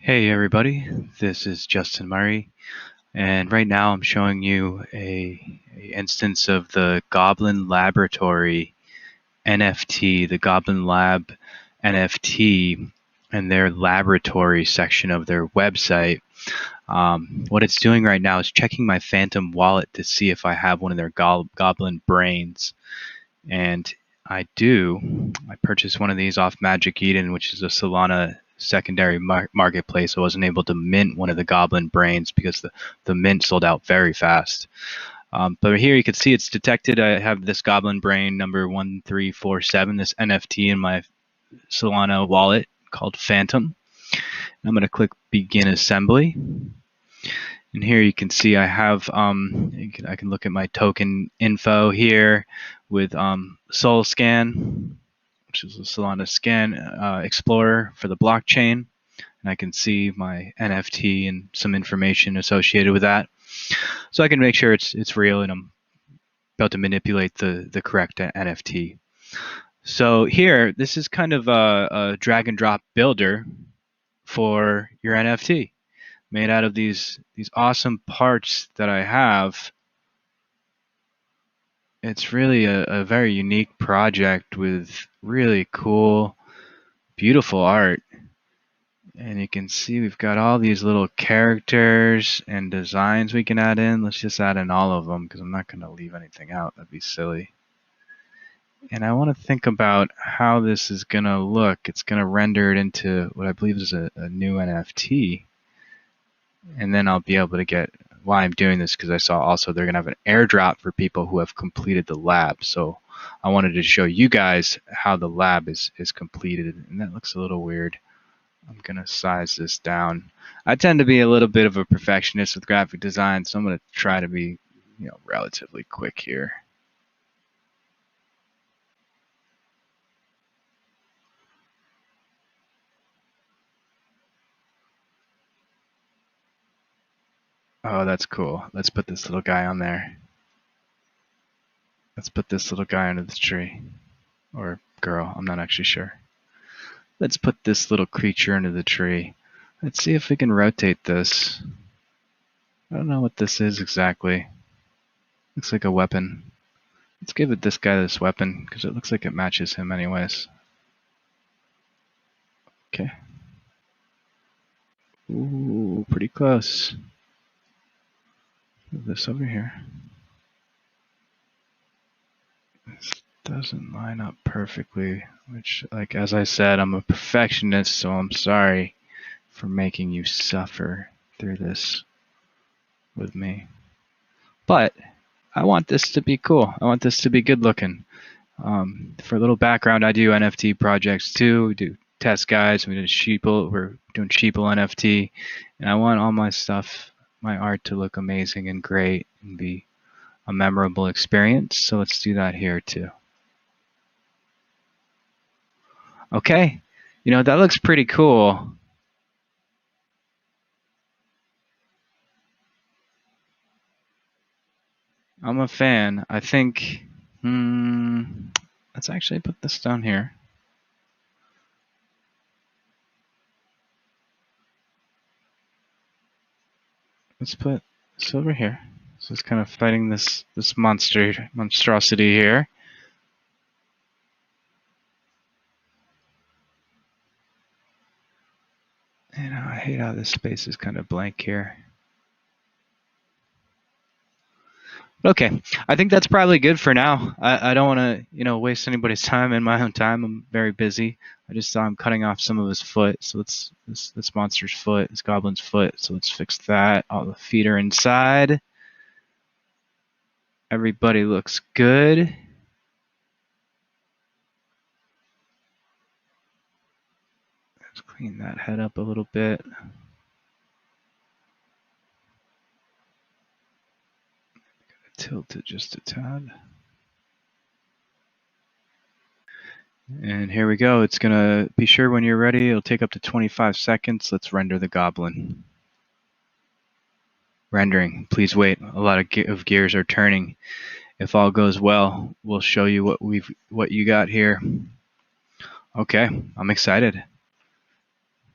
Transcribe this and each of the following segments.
Hey everybody, this is Justin Murray, and right now I'm showing you a instance of the Goblin Laboratory NFT, the Goblin Lab NFT, and their laboratory section of their website. What it's doing right now is checking my Phantom wallet to see if I have one of their Goblin Brains, and I do. I purchased one of these off Magic Eden, which is a Solana secondary marketplace. I wasn't able to mint one of the Goblin Brains because the mint sold out very fast. But here you can see it's detected. I have this Goblin Brain number 1347, this NFT in my Solana wallet called Phantom. I'm going to click Begin Assembly. And here you can see I have, I can look at my token info here with Sol Scan, which is a Solana scan explorer for the blockchain. And I can see my NFT and some information associated with that. So I can make sure it's real and I'm about to manipulate the correct NFT. So here, this is kind of a drag and drop builder for your NFT, made out of these awesome parts that I have. It's really a very unique project with really cool, beautiful art. And you can see we've got all these little characters and designs we can add in. Let's just add in all of them because I'm not going to leave anything out. That'd be silly. And I want to think about how this is going to look. It's going to render it into what I believe is a new NFT. And then I'll be able to get why I'm doing this, because I saw also they're going to have an airdrop for people who have completed the lab. So I wanted to show you guys how the lab is completed. And that looks a little weird. I'm going to size this down. I tend to be a little bit of a perfectionist with graphic design, so I'm going to try to be, relatively quick here. Oh, that's cool. Let's put this little guy on there. Let's put this little guy under this tree. Or girl, I'm not actually sure. Let's put this little creature under the tree. Let's see if we can rotate this. I don't know what this is exactly. Looks like a weapon. Let's give this guy this weapon, because it looks like it matches him anyways. Okay. Ooh, pretty close. Move this over here. This doesn't line up perfectly, which, like, as I said, I'm a perfectionist, so I'm sorry for making you suffer through this with me. But I want this to be cool. I want this to be good looking. For a little background, I do NFT projects too. We do test guides. We're doing Sheeple NFT, and I want all my stuff, my art, to look amazing and great and be a memorable experience. So let's do that here too. Okay, that looks pretty cool. I'm a fan. I think, let's actually put this down here. Let's put this over here. So it's kind of fighting this monstrosity here. And I hate how this space is kind of blank here. Okay, I think that's probably good for now. I don't want to, waste anybody's time and my own time. I'm very busy. I just saw him cutting off some of his foot. So this monster's foot, this goblin's foot. So let's fix that. All the feet are inside. Everybody looks good. Let's clean that head up a little bit. Tilt it just a tad. And here we go. It's going to be sure when you're ready. It'll take up to 25 seconds. Let's render the goblin. Rendering. Please wait. A lot of gears are turning. If all goes well, we'll show you what you got here. Okay, I'm excited.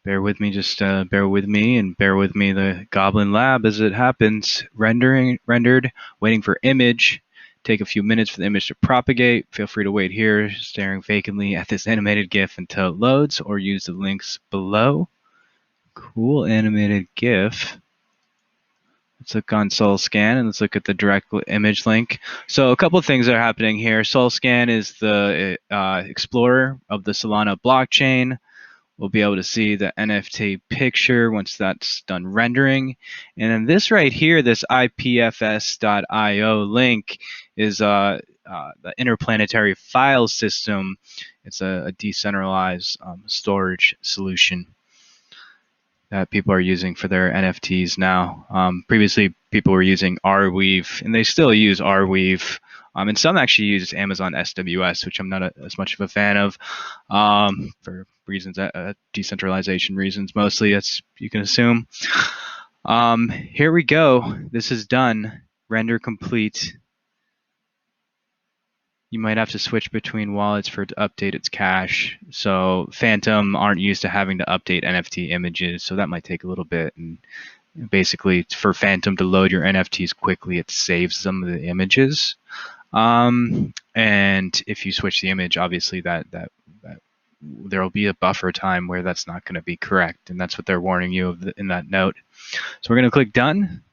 bear with me, just bear with me, and bear with me the Goblin Lab as it happens. Rendered, waiting for image. Take a few minutes for the image to propagate. Feel free to wait here, staring vacantly at this animated GIF until it loads, or use the links below. Cool animated GIF. Let's look on SoulScan and let's look at the direct image link. So a couple of things are happening here. SoulScan is the explorer of the Solana blockchain. We'll be able to see the NFT picture once that's done rendering. And then this right here, this ipfs.io link is the interplanetary file system. It's a decentralized storage solution that people are using for their NFTs now. Previously, people were using Arweave, and they still use Arweave. And some actually use Amazon SWS, which I'm not as much of a fan of, for reasons, decentralization reasons mostly, as you can assume. Here we go. This is done. Render complete. You might have to switch between wallets for it to update its cache. So Phantom aren't used to having to update NFT images, so that might take a little bit. And basically, for Phantom to load your NFTs quickly, it saves some of the images. And if you switch the image, obviously that there will be a buffer time where that's not going to be correct, and that's what they're warning you of in that note. So we're going to click done.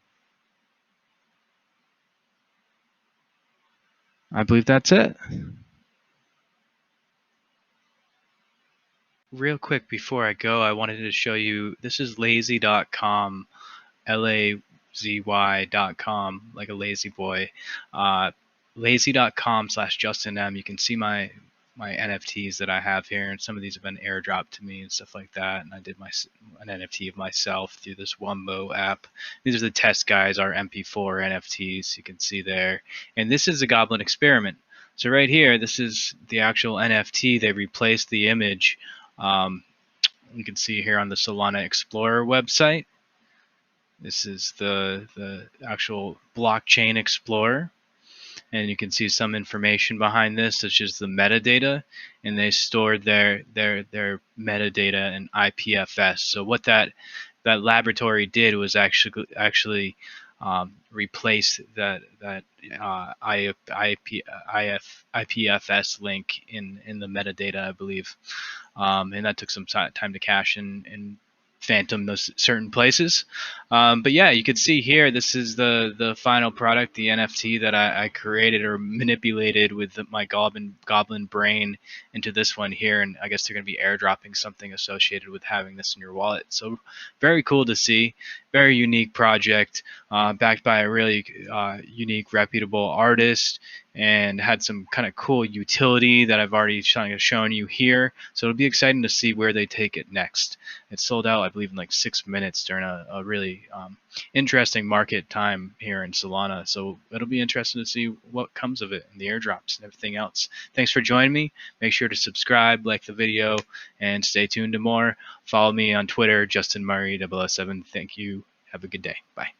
I believe that's it. Real quick before I go, I wanted to show you, this is lazy.com, lazy.com, like a lazy boy. Lazy.com/JustinM. You can see my NFTs that I have here, and some of these have been airdropped to me and stuff like that. And I did an NFT of myself through this Wumbo app. These are the test guys, our MP4 NFTs, you can see there. And this is the Goblin experiment. So right here, this is the actual NFT. They replaced the image. You can see here on the Solana Explorer website. This is the actual blockchain explorer. And you can see some information behind this, such as the metadata, and they stored their metadata in IPFS. So what that laboratory did was actually replace that IPFS link in the metadata, I believe, and that took some time to cache and Phantom those certain places. But yeah, you can see here, this is the final product, the NFT that I created or manipulated with my Goblin Brain into this one here. And I guess they're going to be airdropping something associated with having this in your wallet. So very cool to see. Very unique project, backed by a really unique, reputable artist, and had some kind of cool utility that I've already shown you here. So it'll be exciting to see where they take it next. It sold out, I believe, in like 6 minutes during a really interesting market time here in Solana. So it'll be interesting to see what comes of it and the airdrops and everything else. Thanks for joining me. Make sure to subscribe, like the video, and stay tuned to more. Follow me on Twitter, Justin Murray 007. Thank you. Have a good day. Bye.